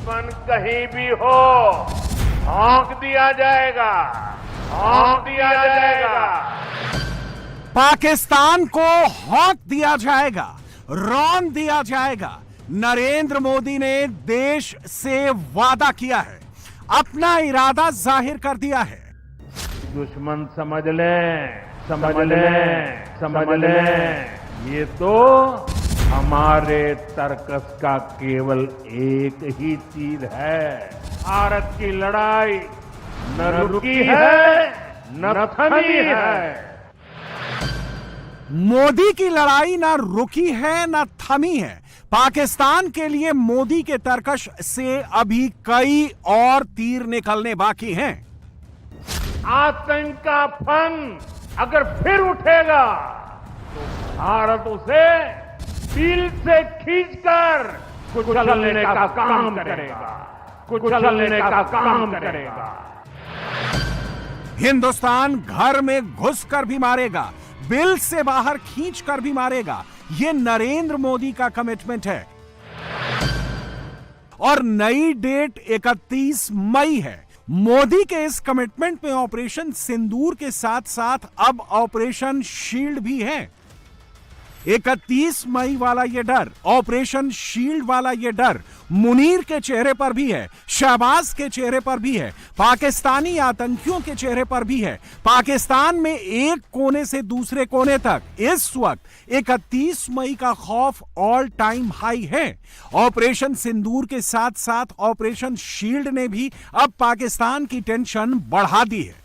दुश्मन कहीं भी हो, भौंक दिया जाएगा, भौंक दिया जाएगा। पाकिस्तान को हौंक दिया जाएगा, रौंद दिया जाएगा। नरेंद्र मोदी ने देश से वादा किया है, अपना इरादा जाहिर कर दिया है। दुश्मन समझ लें, समझ लें, समझ लें, ये तो हमारे तर्कस का केवल एक ही तीर है। भारत की लड़ाई न रुकी है, न थमी है। मोदी की लड़ाई ना रुकी है ना थमी है। पाकिस्तान के लिए मोदी के तर्कश से अभी कई और तीर निकलने बाकी हैं। आतंक का फन अगर फिर उठेगा तो भारत उसे दिल से खींचकर कुचलने का काम करेगा, कुचलने का काम करेगा। हिंदुस्तान घर में घुसकर भी मारेगा, बिल से बाहर खींचकर भी मारेगा। यह नरेंद्र मोदी का कमिटमेंट है। और नई डेट 31 मई है। मोदी के इस कमिटमेंट में ऑपरेशन सिंदूर के साथ साथ अब ऑपरेशन शील्ड भी है। 31 मई वाला यह डर, ऑपरेशन शील्ड वाला यह डर मुनीर के चेहरे पर भी है, शहबाज के चेहरे पर भी है, पाकिस्तानी आतंकियों के चेहरे पर भी है। पाकिस्तान में एक कोने से दूसरे कोने तक इस वक्त 31 मई का खौफ ऑल टाइम हाई है। ऑपरेशन सिंदूर के साथ साथ ऑपरेशन शील्ड ने भी अब पाकिस्तान की टेंशन बढ़ा दी है।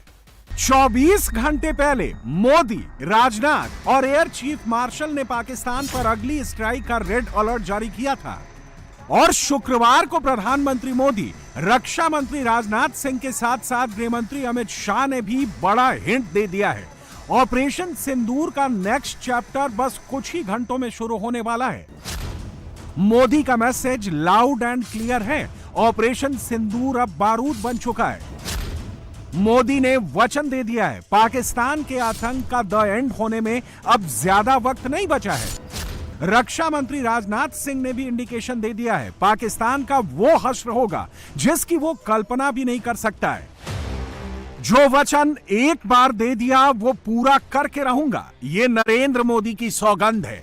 24 घंटे पहले मोदी, राजनाथ और एयर चीफ मार्शल ने पाकिस्तान पर अगली स्ट्राइक का रेड अलर्ट जारी किया था। और शुक्रवार को प्रधानमंत्री मोदी, रक्षा मंत्री राजनाथ सिंह के साथ साथ गृह मंत्री अमित शाह ने भी बड़ा हिंट दे दिया है। ऑपरेशन सिंदूर का नेक्स्ट चैप्टर बस कुछ ही घंटों में शुरू होने वाला है। मोदी का मैसेज लाउड एंड क्लियर है। ऑपरेशन सिंदूर अब बारूद बन चुका है। मोदी ने वचन दे दिया है, पाकिस्तान के आतंक का द एंड होने में अब ज्यादा वक्त नहीं बचा है। रक्षा मंत्री राजनाथ सिंह ने भी इंडिकेशन दे दिया है, पाकिस्तान का वो हश्र होगा जिसकी वो कल्पना भी नहीं कर सकता है। जो वचन एक बार दे दिया वो पूरा करके रहूंगा, ये नरेंद्र मोदी की सौगंध है।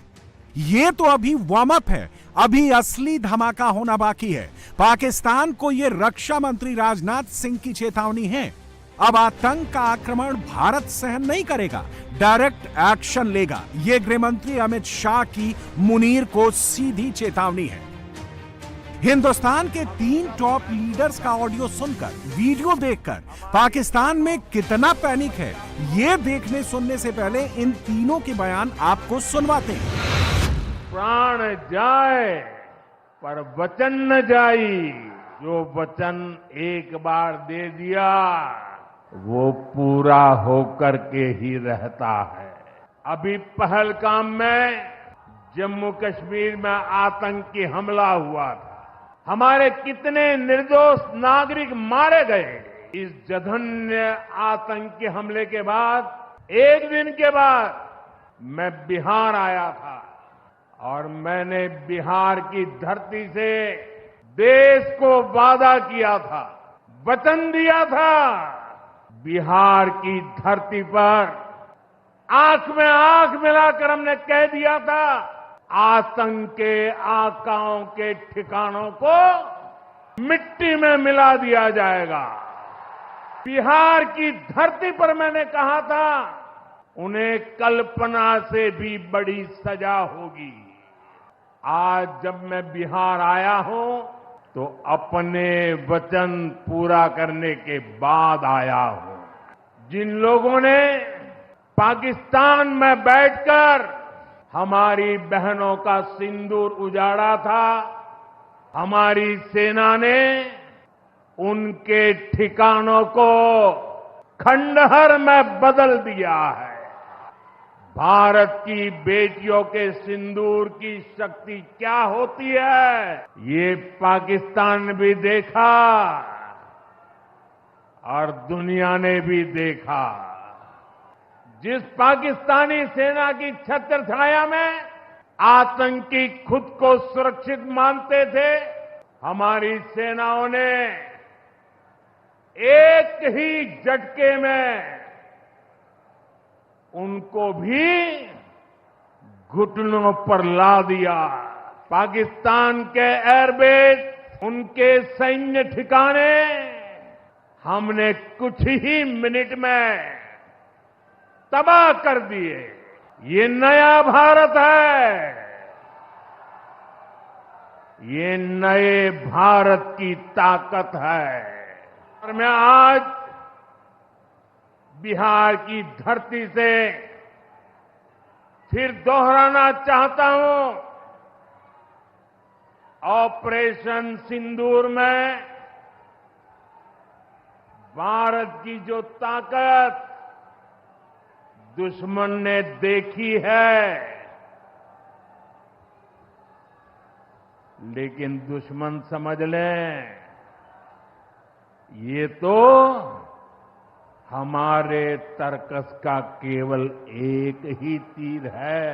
ये तो अभी वार्म अप है, अभी असली धमाका होना बाकी है। पाकिस्तान को ये रक्षा मंत्री राजनाथ सिंह की चेतावनी है। अब आतंक का आक्रमण भारत सहन नहीं करेगा, डायरेक्ट एक्शन लेगा। यह गृह मंत्री अमित शाह की मुनीर को सीधी चेतावनी है। हिंदुस्तान के 3 टॉप लीडर्स का ऑडियो सुनकर, वीडियो देखकर पाकिस्तान में कितना पैनिक है, यह देखने सुनने से पहले इन तीनों के बयान आपको सुनवाते हैं। प्राण जाए पर वचन न जाई। जो वचन एक बार दे दिया वो पूरा होकर के ही रहता है। अभी पहलगाम में जम्मू कश्मीर में आतंकी हमला हुआ था। हमारे कितने निर्दोष नागरिक मारे गए। इस जघन्य आतंकी हमले के बाद एक दिन के बाद मैं बिहार आया था और मैंने बिहार की धरती से देश को वादा किया था, वचन दिया था। बिहार की धरती पर आंख में आंख मिलाकर हमने कह दिया था, आतंक के आकाओं के ठिकानों को मिट्टी में मिला दिया जाएगा। बिहार की धरती पर मैंने कहा था, उन्हें कल्पना से भी बड़ी सजा होगी। आज जब मैं बिहार आया हूं तो अपने वचन पूरा करने के बाद आया हूं। जिन लोगों ने पाकिस्तान में बैठकर हमारी बहनों का सिंदूर उजाड़ा था, हमारी सेना ने उनके ठिकानों को खंडहर में बदल दिया है। भारत की बेटियों के सिंदूर की शक्ति क्या होती है, ये पाकिस्तान ने भी देखा और दुनिया ने भी देखा। जिस पाकिस्तानी सेना की छत्र छाया में आतंकी खुद को सुरक्षित मानते थे, हमारी सेनाओं ने एक ही झटके में उनको भी घुटनों पर ला दिया। पाकिस्तान के एयरबेस, उनके सैन्य ठिकाने हमने कुछ ही मिनट में तबाह कर दिए। ये नया भारत है, ये नए भारत की ताकत है। और मैं आज बिहार की धरती से फिर दोहराना चाहता हूं, ऑपरेशन सिंदूर में भारत की जो ताकत दुश्मन ने देखी है, लेकिन दुश्मन समझ लें ये तो हमारे तर्कस का केवल एक ही तीर है।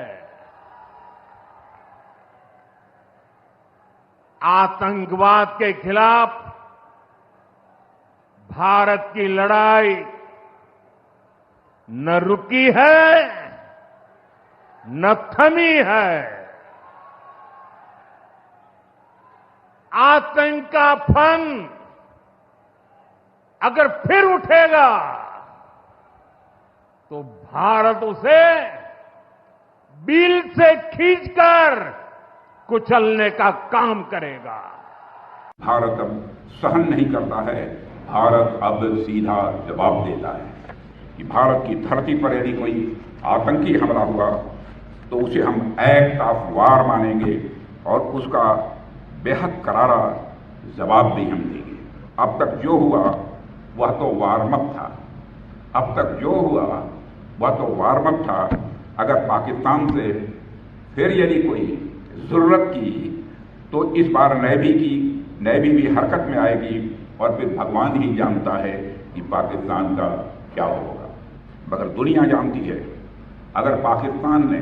आतंकवाद के खिलाफ भारत की लड़ाई न रुकी है न थमी है। आतंक का फन अगर फिर उठेगा तो भारत उसे बिल से खींचकर कुचलने का काम करेगा। भारत अब सहन नहीं करता है, भारत अब सीधा जवाब देता है कि भारत की धरती पर यदि कोई आतंकी हमला हुआ तो उसे हम एक्ट ऑफ वार मानेंगे और उसका बेहद करारा जवाब भी हम देंगे। अब तक जो हुआ वह तो वार्म अप था, अब तक जो हुआ वह तो वार्म अप था। अगर पाकिस्तान से फिर यदि कोई जरूरत की तो इस बार नेवी भी हरकत में आएगी और फिर भगवान ही जानता है कि पाकिस्तान का क्या होगा। मगर दुनिया जानती है अगर पाकिस्तान ने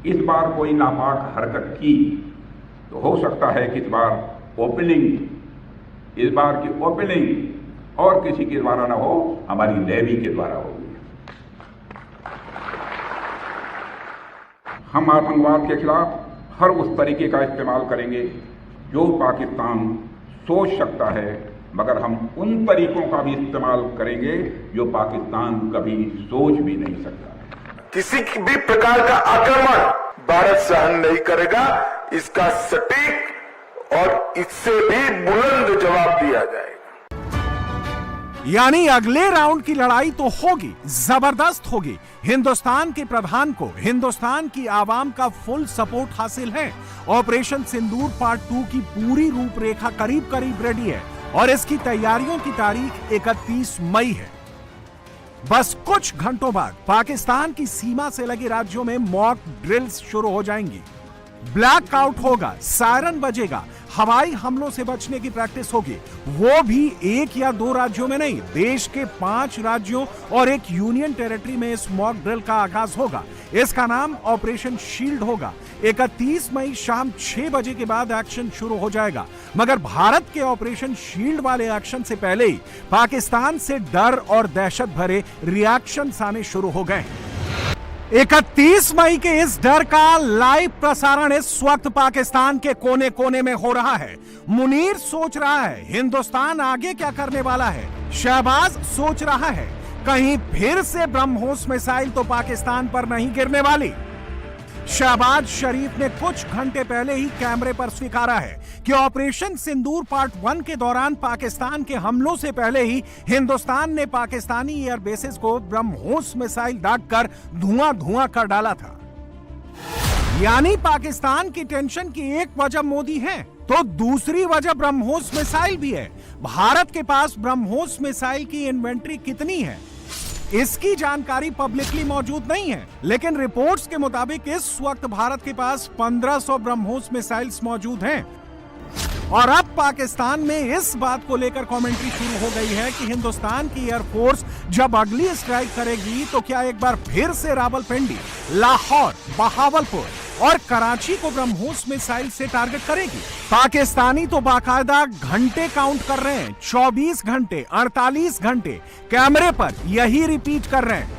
इस बार कोई नापाक हरकत की तो हो सकता है कि इस बार की ओपनिंग और किसी के द्वारा ना हो, हमारी नेवी के द्वारा होगी। हम आतंकवाद के खिलाफ हर उस तरीके का इस्तेमाल करेंगे जो पाकिस्तान सोच सकता है, मगर हम उन तरीकों का भी इस्तेमाल करेंगे जो पाकिस्तान कभी सोच भी नहीं सकता। किसी भी प्रकार का आक्रमण भारत सहन नहीं करेगा। इसका सटीक और इससे भी बुलंद जवाब दिया जाएगा। यानी अगले राउंड की लड़ाई तो होगी, जबरदस्त होगी। हिंदुस्तान के प्रधान को हिंदुस्तान की आवाम का फुल सपोर्ट हासिल है। ऑपरेशन सिंदूर पार्ट 2 की पूरी रूपरेखा करीब करीब रेडी है और इसकी तैयारियों की तारीख 31 मई है। बस कुछ घंटों बाद पाकिस्तान की सीमा से लगे राज्यों में मॉक ड्रिल्स शुरू हो जाएंगी। ब्लैकआउट होगा, सायरन बजेगा, हवाई हमलों से बचने की प्रैक्टिस होगी, वो भी 1 या 2 राज्यों में नहीं, देश के 5 राज्यों और एक यूनियन टेरिटरी में इस मॉक ड्रिल का आगाज होगा। इसका नाम ऑपरेशन शील्ड होगा। 31 मई शाम 6 बजे के बाद एक्शन शुरू हो जाएगा। मगर भारत के ऑपरेशन शील्ड वाले एक्शन से पहले ही पाकिस्तान से डर और दहशत भरे रिएक्शंस आने शुरू हो गए। 31 मई के इस डर का लाइव प्रसारण इस वक्त पाकिस्तान के कोने कोने में हो रहा है। मुनीर सोच रहा है हिंदुस्तान आगे क्या करने वाला है। शहबाज सोच रहा है कहीं फिर से ब्रह्मोस मिसाइल तो पाकिस्तान पर नहीं गिरने वाली। शहबाज शरीफ ने कुछ घंटे पहले ही कैमरे पर स्वीकारा है कि ऑपरेशन सिंदूर पार्ट 1 के दौरान पाकिस्तान के हमलों से पहले ही हिंदुस्तान ने पाकिस्तानी एयर बेसेस को ब्रह्मोस मिसाइल दागकर धुआं कर डाला था। यानी पाकिस्तान की टेंशन की एक वजह मोदी है तो दूसरी वजह ब्रह्मोस मिसाइल भी है। भारत के पास ब्रह्मोस मिसाइल की इन्वेंट्री कितनी है इसकी जानकारी पब्लिकली मौजूद नहीं है, लेकिन रिपोर्ट्स के मुताबिक इस वक्त भारत के पास 1500 ब्रह्मोस मिसाइल्स मौजूद हैं। और अब पाकिस्तान में इस बात को लेकर कमेंट्री शुरू हो गई है कि हिंदुस्तान की एयरफोर्स जब अगली स्ट्राइक करेगी तो क्या एक बार फिर से रावलपिंडी, लाहौर, बहावलपुर और कराची को ब्रह्मोस मिसाइल से टारगेट करेगी। पाकिस्तानी तो बाकायदा घंटे काउंट कर रहे हैं, 24 घंटे, 48 घंटे कैमरे पर यही रिपीट कर रहे हैं।